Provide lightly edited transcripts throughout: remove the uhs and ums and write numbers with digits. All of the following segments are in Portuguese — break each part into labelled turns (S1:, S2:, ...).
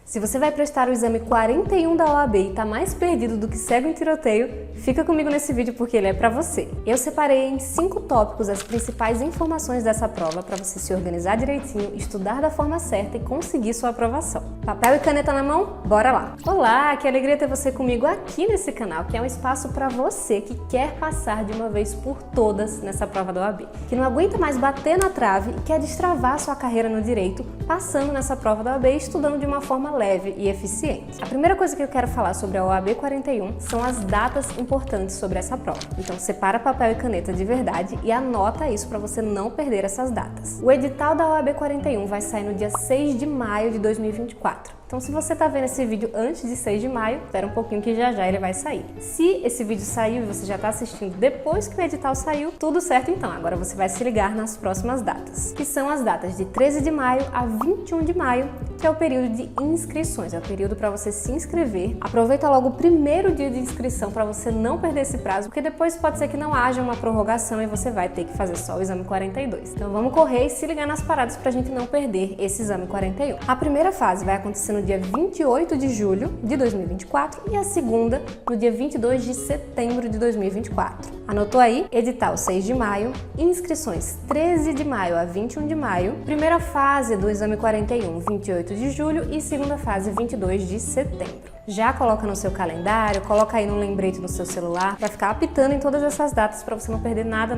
S1: Se você vai prestar o exame 41 da OAB e tá mais perdido do que cego em tiroteio, fica comigo nesse vídeo porque ele é pra você. Eu separei em 5 tópicos as principais informações dessa prova para você se organizar direitinho, estudar da forma certa e conseguir sua aprovação. Papel e caneta na mão? Bora lá! Olá, que alegria ter você comigo aqui nesse canal, que é um espaço para você que quer passar de uma vez por todas nessa prova da OAB, que não aguenta mais bater na trave e quer destravar sua carreira no direito, passando nessa prova da OAB e estudando de uma forma leve e eficiente. A primeira coisa que eu quero falar sobre a OAB 41 são as datas importantes sobre essa prova. Então separa papel e caneta de verdade e anota isso para você não perder essas datas. O edital da OAB 41 vai sair no dia 6 de maio de 2024. Então se você está vendo esse vídeo antes de 6 de maio, espera um pouquinho que já ele vai sair. Se esse vídeo saiu e você já está assistindo depois que o edital saiu, tudo certo então. Agora você vai se ligar nas próximas datas, que são as datas de 13 de maio a 21 de maio, que é o período de inscrições, é o período para você se inscrever. Aproveita logo o primeiro dia de inscrição para você não perder esse prazo, porque depois pode ser que não haja uma prorrogação e você vai ter que fazer só o exame 42. Então vamos correr e se ligar nas paradas para a gente não perder esse exame 41. A primeira fase vai acontecer no dia 28 de julho de 2024 e a segunda no dia 22 de setembro de 2024. Anotou aí? Edital 6 de maio, inscrições 13 de maio a 21 de maio, primeira fase do exame 41, 28 de julho e segunda fase, 22 de setembro. Já coloca no seu calendário, coloca aí no lembrete no seu celular, para ficar apitando em todas essas datas para você não perder nada.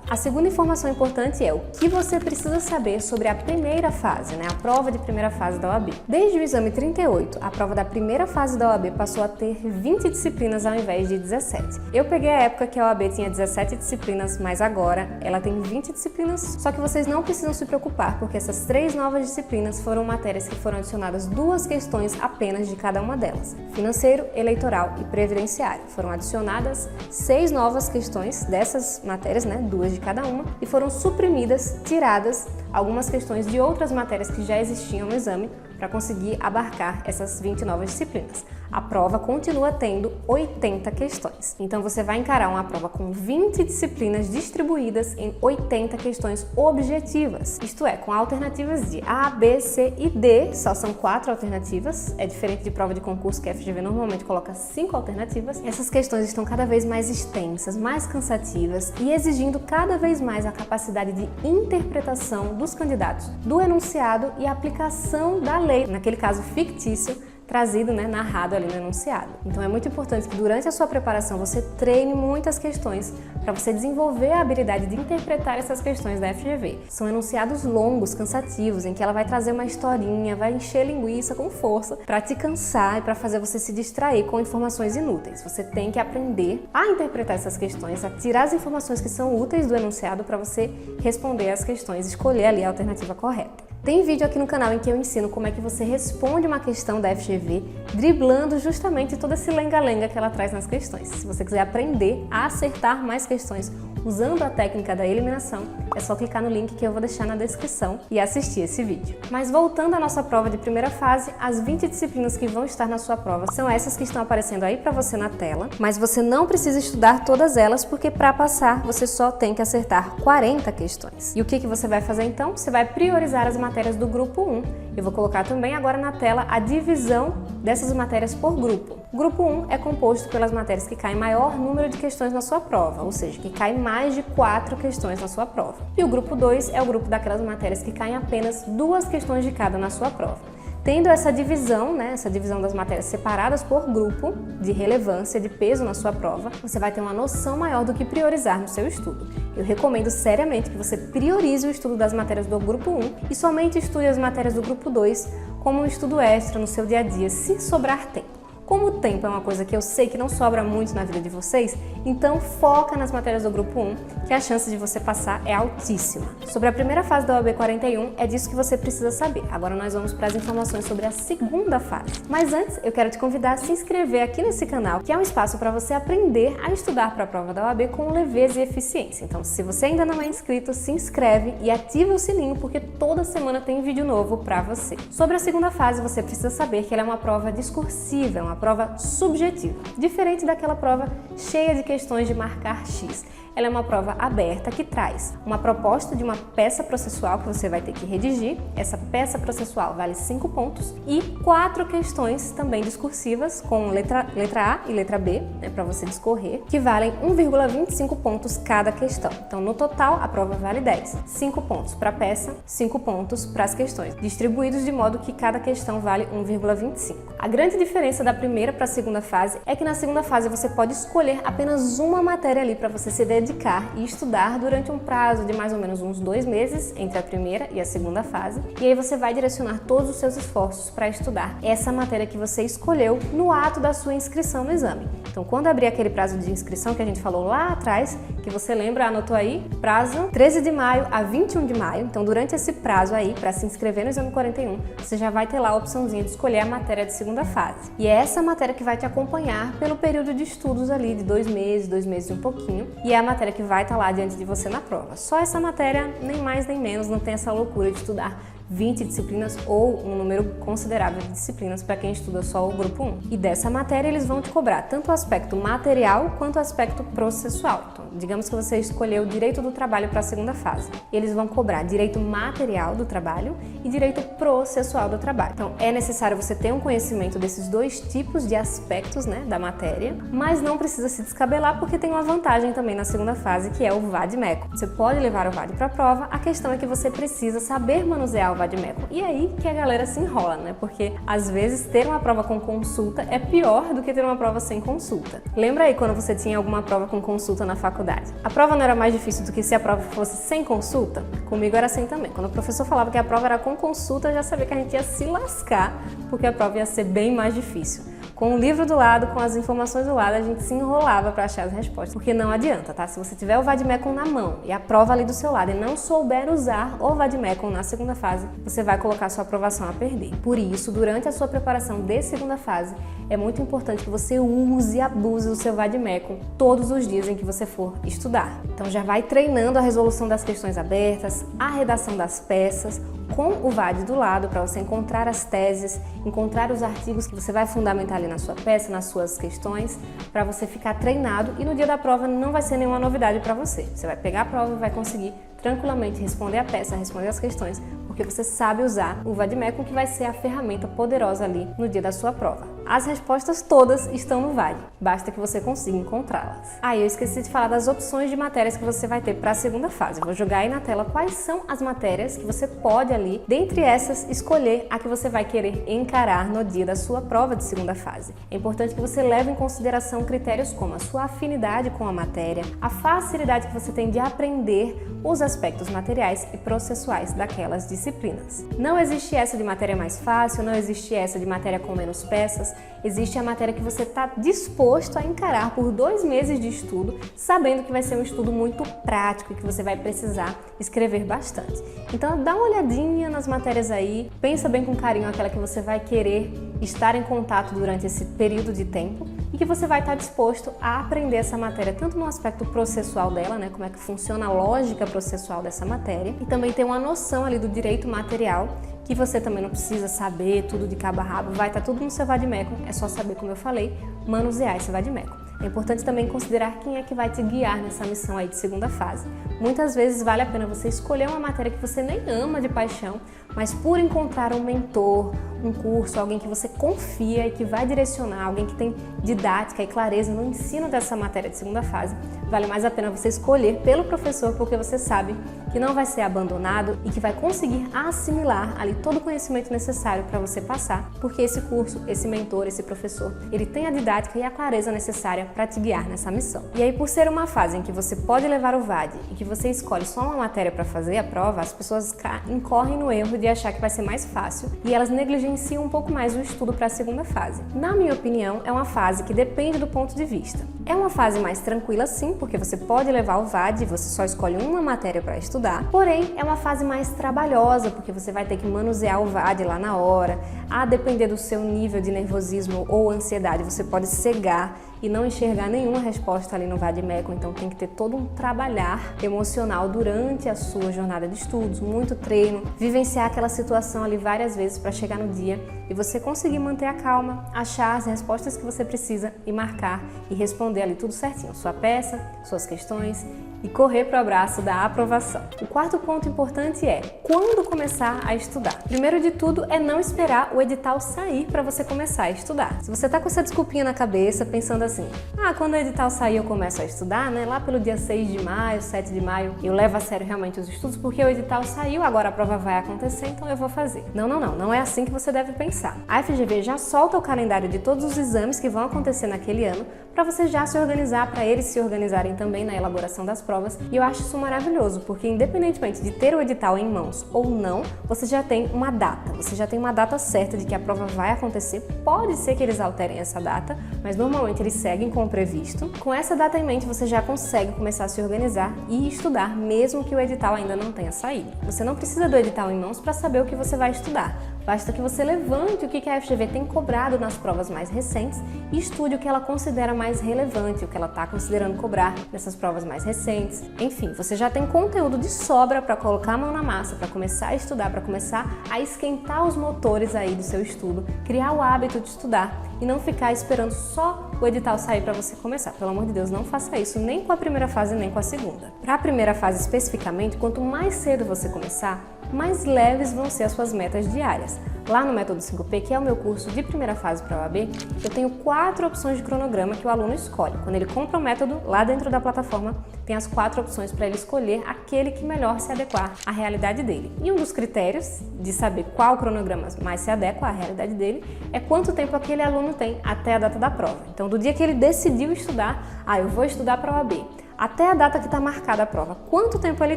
S1: A segunda informação importante é o que você precisa saber sobre a primeira fase, né? A prova de primeira fase da OAB. Desde o exame 38, a prova da primeira fase da OAB passou a ter 20 disciplinas ao invés de 17. Eu peguei a época que a OAB tinha 17 disciplinas, mas agora ela tem 20 disciplinas, só que vocês não precisam se preocupar, porque essas 3 novas disciplinas foram matérias que foram adicionadas 2 questões apenas de cada uma delas. Financeiro, eleitoral e previdenciário. Foram adicionadas 6 novas questões dessas matérias, né, 2 de cada uma, e foram suprimidas, tiradas algumas questões de outras matérias que já existiam no exame para conseguir abarcar essas 20 novas disciplinas. A prova continua tendo 80 questões. Então você vai encarar uma prova com 20 disciplinas distribuídas em 80 questões objetivas. Isto é, com alternativas de A, B, C e D, só são 4 alternativas. É diferente de prova de concurso que a FGV normalmente coloca 5 alternativas. Essas questões estão cada vez mais extensas, mais cansativas e exigindo cada vez mais a capacidade de interpretação dos candidatos do enunciado e a aplicação da lei, naquele caso fictício, trazido, né, narrado ali no enunciado. Então é muito importante que durante a sua preparação você treine muitas questões para você desenvolver a habilidade de interpretar essas questões da FGV. São enunciados longos, cansativos, em que ela vai trazer uma historinha, vai encher linguiça com força para te cansar e para fazer você se distrair com informações inúteis. Você tem que aprender a interpretar essas questões, a tirar as informações que são úteis do enunciado para você responder as questões, escolher ali a alternativa correta. Tem vídeo aqui no canal em que eu ensino como é que você responde uma questão da FGV, driblando justamente todo esse lenga-lenga que ela traz nas questões. Se você quiser aprender a acertar mais questões usando a técnica da eliminação, é só clicar no link que eu vou deixar na descrição e assistir esse vídeo. Mas voltando à nossa prova de primeira fase, as 20 disciplinas que vão estar na sua prova são essas que estão aparecendo aí para você na tela, mas você não precisa estudar todas elas, porque para passar você só tem que acertar 40 questões. E o que você vai fazer então? Você vai priorizar as matérias do grupo 1. Eu vou colocar também agora na tela a divisão dessas matérias por grupo. O grupo 1 é composto pelas matérias que caem maior número de questões na sua prova, ou seja, que caem mais de 4 questões na sua prova. E o grupo 2 é o grupo daquelas matérias que caem apenas 2 questões de cada na sua prova. Tendo essa divisão, né, essa divisão das matérias separadas por grupo, de relevância, de peso na sua prova, você vai ter uma noção maior do que priorizar no seu estudo. Eu recomendo seriamente que você priorize o estudo das matérias do grupo 1 e somente estude as matérias do grupo 2 como um estudo extra no seu dia a dia, se sobrar tempo. Como o tempo é uma coisa que eu sei que não sobra muito na vida de vocês, então foca nas matérias do grupo 1, que a chance de você passar é altíssima. Sobre a primeira fase da OAB 41, é disso que você precisa saber. Agora nós vamos para as informações sobre a segunda fase. Mas antes, eu quero te convidar a se inscrever aqui nesse canal, que é um espaço para você aprender a estudar para a prova da OAB com leveza e eficiência. Então, se você ainda não é inscrito, se inscreve e ativa o sininho, porque toda semana tem vídeo novo para você. Sobre a segunda fase, você precisa saber que ela é uma prova discursiva, é uma uma prova subjetiva, diferente daquela prova cheia de questões de marcar X. Ela é uma prova aberta que traz uma proposta de uma peça processual que você vai ter que redigir. Essa peça processual vale 5 pontos e 4 questões também discursivas com letra A e letra B, para você discorrer, que valem 1,25 pontos cada questão. Então, no total, a prova vale 10. 5 pontos para a peça, 5 pontos para as questões, distribuídos de modo que cada questão vale 1,25. A grande diferença da primeira para a segunda fase é que na segunda fase você pode escolher apenas uma matéria ali para você se dedicar e estudar durante um prazo de mais ou menos uns 2 meses entre a primeira e a segunda fase. E aí você vai direcionar todos os seus esforços para estudar essa matéria que você escolheu no ato da sua inscrição no exame. Então, quando abrir aquele prazo de inscrição que a gente falou lá atrás, que você lembra, anotou aí, prazo 13 de maio a 21 de maio. Então, durante esse prazo aí, para se inscrever no exame 41, você já vai ter lá a opçãozinha de escolher a matéria de segunda fase. E é essa matéria que vai te acompanhar pelo período de estudos ali de 2 meses e um pouquinho. E é a matéria que vai estar lá diante de você na prova. Só essa matéria, nem mais nem menos, não tem essa loucura de estudar 20 disciplinas ou um número considerável de disciplinas para quem estuda só o grupo 1. E dessa matéria eles vão te cobrar tanto o aspecto material quanto o aspecto processual. Então, digamos que você escolheu direito do trabalho para a segunda fase. Eles vão cobrar direito material do trabalho e direito processual do trabalho. Então, é necessário você ter um conhecimento desses 2 tipos de aspectos, da matéria, mas não precisa se descabelar porque tem uma vantagem também na segunda fase, que é o vade-mecum. Você pode levar o VAD para a prova, a questão é que você precisa saber manusear o vade-mecum. E aí que a galera se enrola, porque às vezes ter uma prova com consulta é pior do que ter uma prova sem consulta. Lembra aí quando você tinha alguma prova com consulta na faculdade? A prova não era mais difícil do que se a prova fosse sem consulta? Comigo era assim também. Quando o professor falava que a prova era com consulta, eu já sabia que a gente ia se lascar, porque a prova ia ser bem mais difícil. Com o livro do lado, com as informações do lado, a gente se enrolava para achar as respostas. Porque não adianta, tá? Se você tiver o vade-mecum na mão e a prova ali do seu lado e não souber usar o vade-mecum na segunda fase, você vai colocar sua aprovação a perder. Por isso, durante a sua preparação de segunda fase, é muito importante que você use e abuse do seu vade-mecum todos os dias em que você for estudar. Então já vai treinando a resolução das questões abertas, a redação das peças, com o VAD do lado para você encontrar as teses, encontrar os artigos que você vai fundamentar ali na sua peça, nas suas questões, para você ficar treinado e no dia da prova não vai ser nenhuma novidade para você. Você vai pegar a prova e vai conseguir tranquilamente responder a peça, responder as questões, porque você sabe usar o vade-mecum, que vai ser a ferramenta poderosa ali no dia da sua prova. As respostas todas estão no VAD, basta que você consiga encontrá-las. Eu esqueci de falar das opções de matérias que você vai ter para a segunda fase. Vou jogar aí na tela quais são as matérias que você pode ali, dentre essas, escolher a que você vai querer encarar no dia da sua prova de segunda fase. É importante que você leve em consideração critérios como a sua afinidade com a matéria, a facilidade que você tem de aprender os aspectos materiais e processuais daquelas disciplinas. Não existe essa de matéria mais fácil, não existe essa de matéria com menos peças, existe a matéria que você está disposto a encarar por 2 meses de estudo, sabendo que vai ser um estudo muito prático e que você vai precisar escrever bastante. Então dá uma olhadinha nas matérias aí, pensa bem com carinho aquela que você vai querer estar em contato durante esse período de tempo e que você vai estar disposto a aprender essa matéria tanto no aspecto processual dela, como é que funciona a lógica processual dessa matéria, e também ter uma noção ali do direito material, que você também não precisa saber tudo de cabo a rabo, vai estar tudo no seu vade-mecum, é só saber, como eu falei, manusear esse vade-mecum. É importante também considerar quem é que vai te guiar nessa missão aí de segunda fase. Muitas vezes vale a pena você escolher uma matéria que você nem ama de paixão, mas por encontrar um mentor, um curso, alguém que você confia e que vai direcionar, alguém que tem didática e clareza no ensino dessa matéria de segunda fase, vale mais a pena você escolher pelo professor, porque você sabe que não vai ser abandonado e que vai conseguir assimilar ali todo o conhecimento necessário para você passar, porque esse curso, esse mentor, esse professor, ele tem a didática e a clareza necessária para te guiar nessa missão. E aí, por ser uma fase em que você pode levar o VAD e que você escolhe só uma matéria para fazer a prova, as pessoas incorrem no erro de achar que vai ser mais fácil e elas negligenciam um pouco mais o estudo para a segunda fase. Na minha opinião, é uma fase que depende do ponto de vista. É uma fase mais tranquila sim, porque você pode levar o VAD e você só escolhe uma matéria para estudar, porém é uma fase mais trabalhosa, porque você vai ter que manusear o VAD lá na hora, a depender do seu nível de nervosismo ou ansiedade, você pode cegar e não enxergar nenhuma resposta ali no vade-mecum, então tem que ter todo um trabalhar emocional durante a sua jornada de estudos, muito treino, vivenciar aquela situação ali várias vezes para chegar no dia e você conseguir manter a calma, achar as respostas que você precisa e marcar e responder ali tudo certinho, sua peça, suas questões e correr para o abraço da aprovação. O quarto ponto importante é quando começar a estudar. Primeiro de tudo é não esperar o edital sair para você começar a estudar. Se você tá com essa desculpinha na cabeça, pensando assim, quando o edital sair eu começo a estudar, né? Lá pelo dia 6 de maio, 7 de maio, eu levo a sério realmente os estudos porque o edital saiu, agora a prova vai acontecer, então eu vou fazer. Não é assim que você deve pensar. A FGV já solta o calendário de todos os exames que vão acontecer naquele ano para você já se organizar, para eles se organizarem também na elaboração das provas. E eu acho isso maravilhoso, porque independentemente de ter o edital em mãos ou não, você já tem uma data. Você já tem uma data certa de que a prova vai acontecer. Pode ser que eles alterem essa data, mas normalmente eles seguem com o previsto. Com essa data em mente, você já consegue começar a se organizar e estudar, mesmo que o edital ainda não tenha saído. Você não precisa do edital em mãos para saber o que você vai estudar. Basta que você levante o que a FGV tem cobrado nas provas mais recentes e estude o que ela considera mais relevante, o que ela está considerando cobrar nessas provas mais recentes. Enfim, você já tem conteúdo de sobra para colocar a mão na massa, para começar a estudar, para começar a esquentar os motores aí do seu estudo, criar o hábito de estudar e não ficar esperando só o edital sair para você começar. Pelo amor de Deus, não faça isso nem com a primeira fase nem com a segunda. Para a primeira fase especificamente, quanto mais cedo você começar, mais leves vão ser as suas metas diárias. Lá no Método 5P, que é o meu curso de primeira fase para a OAB, eu tenho 4 opções de cronograma que o aluno escolhe. Quando ele compra o método, lá dentro da plataforma, tem as 4 opções para ele escolher aquele que melhor se adequar à realidade dele. E um dos critérios de saber qual cronograma mais se adequa à realidade dele é quanto tempo aquele aluno tem até a data da prova. Então, do dia que ele decidiu estudar, eu vou estudar para a OAB, até a data que está marcada a prova, quanto tempo ele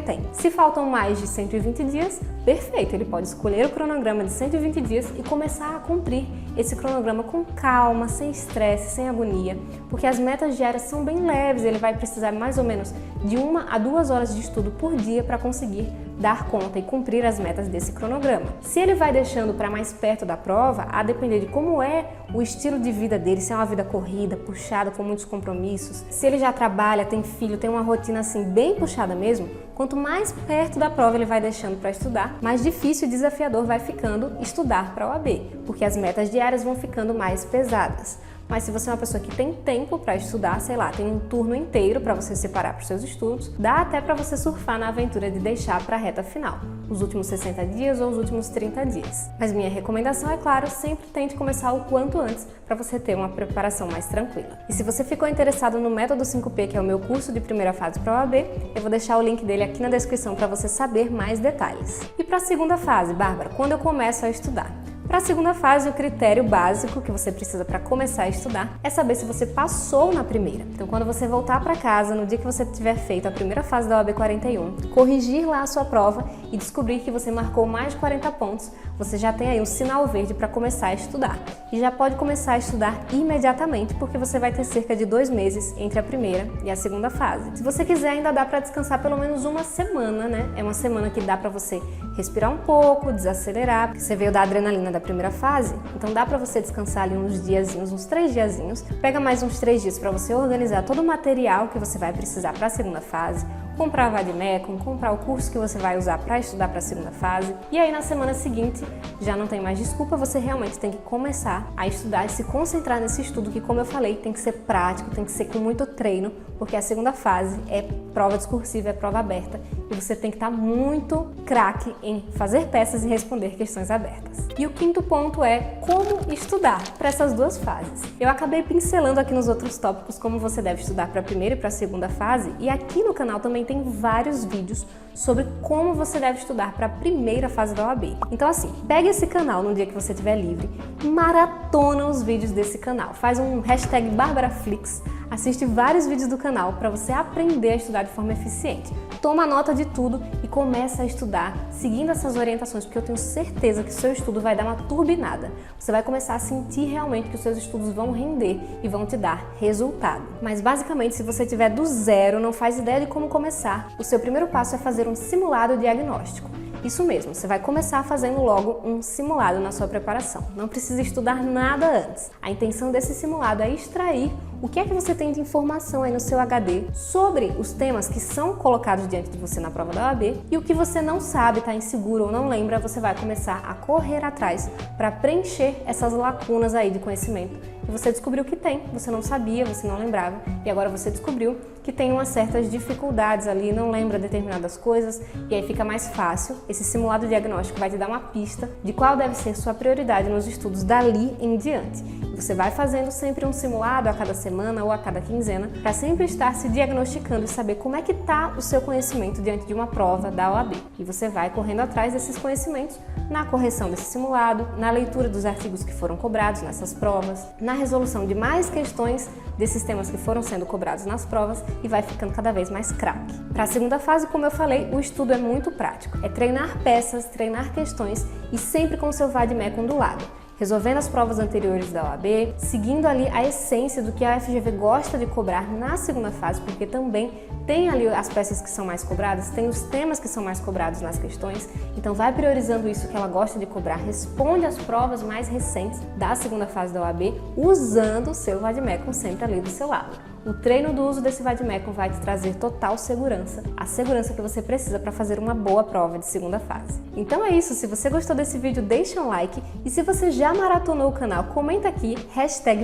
S1: tem? Se faltam mais de 120 dias, perfeito, ele pode escolher o cronograma de 120 dias e começar a cumprir esse cronograma com calma, sem estresse, sem agonia, porque as metas diárias são bem leves, ele vai precisar mais ou menos de 1 a 2 horas de estudo por dia para conseguir dar conta e cumprir as metas desse cronograma. Se ele vai deixando para mais perto da prova, a depender de como é o estilo de vida dele, se é uma vida corrida, puxada, com muitos compromissos, se ele já trabalha, tem filho, tem uma rotina assim bem puxada mesmo, quanto mais perto da prova ele vai deixando para estudar, mais difícil e desafiador vai ficando estudar para a OAB, porque as metas diárias vão ficando mais pesadas. Mas se você é uma pessoa que tem tempo para estudar, sei lá, tem um turno inteiro para você separar para os seus estudos, dá até para você surfar na aventura de deixar para a reta final, os últimos 60 dias ou os últimos 30 dias. Mas minha recomendação é, claro, sempre tente começar o quanto antes para você ter uma preparação mais tranquila. E se você ficou interessado no Método 5P, que é o meu curso de primeira fase para a OAB, eu vou deixar o link dele aqui na descrição para você saber mais detalhes. E para a segunda fase, Bárbara, quando eu começo a estudar? Para a segunda fase, o critério básico que você precisa para começar a estudar é saber se você passou na primeira. Então, quando você voltar para casa, no dia que você tiver feito a primeira fase da OAB 41, corrigir lá a sua prova e descobrir que você marcou mais de 40 pontos, você já tem aí um sinal verde para começar a estudar. E já pode começar a estudar imediatamente, porque você vai ter cerca de 2 meses entre a primeira e a segunda fase. Se você quiser, ainda dá para descansar pelo menos uma semana, né? É uma semana que dá para você respirar um pouco, desacelerar, porque você veio da adrenalina da primeira fase, então dá para você descansar ali uns diazinhos, uns 3 diazinhos. Pega mais uns 3 dias para você organizar todo o material que você vai precisar para a segunda fase, comprar o vade-mecum, comprar o curso que você vai usar para estudar para a segunda fase. E aí na semana seguinte já não tem mais desculpa, você realmente tem que começar a estudar e se concentrar nesse estudo que, como eu falei, tem que ser prático, tem que ser com muito treino, porque a segunda fase é prova discursiva, é prova aberta e você tem que estar muito craque em fazer peças e responder questões abertas. E o quinto ponto é como estudar para essas 2 fases. Eu acabei pincelando aqui nos outros tópicos como você deve estudar para a primeira e para a segunda fase, e aqui no canal também tem vários vídeos sobre como você deve estudar para a primeira fase da OAB. Então assim, pega esse canal no dia que você estiver livre, maratona os vídeos desse canal, faz um hashtag BárbaraFlix, assiste vários vídeos do canal para você aprender a estudar de forma eficiente. Toma nota de tudo e começa a estudar seguindo essas orientações, porque eu tenho certeza que o seu estudo vai dar uma turbinada. Você vai começar a sentir realmente que os seus estudos vão render e vão te dar resultado. Mas basicamente, se você tiver do zero, não faz ideia de como começar, o seu primeiro passo é fazer um simulado diagnóstico. Isso mesmo, você vai começar fazendo logo um simulado na sua preparação. Não precisa estudar nada antes. A intenção desse simulado é extrair o que é que você tem de informação aí no seu HD sobre os temas que são colocados diante de você na prova da OAB, e o que você não sabe, está inseguro ou não lembra, você vai começar a correr atrás para preencher essas lacunas aí de conhecimento que você descobriu que tem, você não sabia, você não lembrava, e agora você descobriu que tem umas certas dificuldades ali, não lembra determinadas coisas, e aí fica mais fácil. Esse simulado diagnóstico vai te dar uma pista de qual deve ser sua prioridade nos estudos dali em diante. Você vai fazendo sempre um simulado a cada semana ou a cada quinzena para sempre estar se diagnosticando e saber como é que está o seu conhecimento diante de uma prova da OAB. E você vai correndo atrás desses conhecimentos na correção desse simulado, na leitura dos artigos que foram cobrados nessas provas, na resolução de mais questões desses temas que foram sendo cobrados nas provas, e vai ficando cada vez mais craque. Para a segunda fase, como eu falei, o estudo é muito prático. É treinar peças, treinar questões e sempre com o seu vademecum do lado, resolvendo as provas anteriores da OAB, seguindo ali a essência do que a FGV gosta de cobrar na segunda fase, porque também tem ali as peças que são mais cobradas, tem os temas que são mais cobrados nas questões, então vai priorizando isso que ela gosta de cobrar, responde às provas mais recentes da segunda fase da OAB, usando o seu vademecum sempre ali do seu lado. O treino do uso desse vademecum vai te trazer total segurança, a segurança que você precisa para fazer uma boa prova de segunda fase. Então é isso, se você gostou desse vídeo, deixa um like, e se você já maratonou o canal, comenta aqui,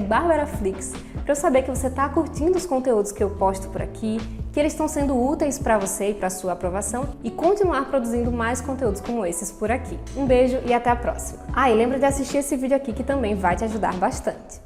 S1: #BarbaraFlix, para eu saber que você está curtindo os conteúdos que eu posto por aqui, que eles estão sendo úteis para você e para sua aprovação, e continuar produzindo mais conteúdos como esses por aqui. Um beijo e até a próxima! E lembra de assistir esse vídeo aqui que também vai te ajudar bastante.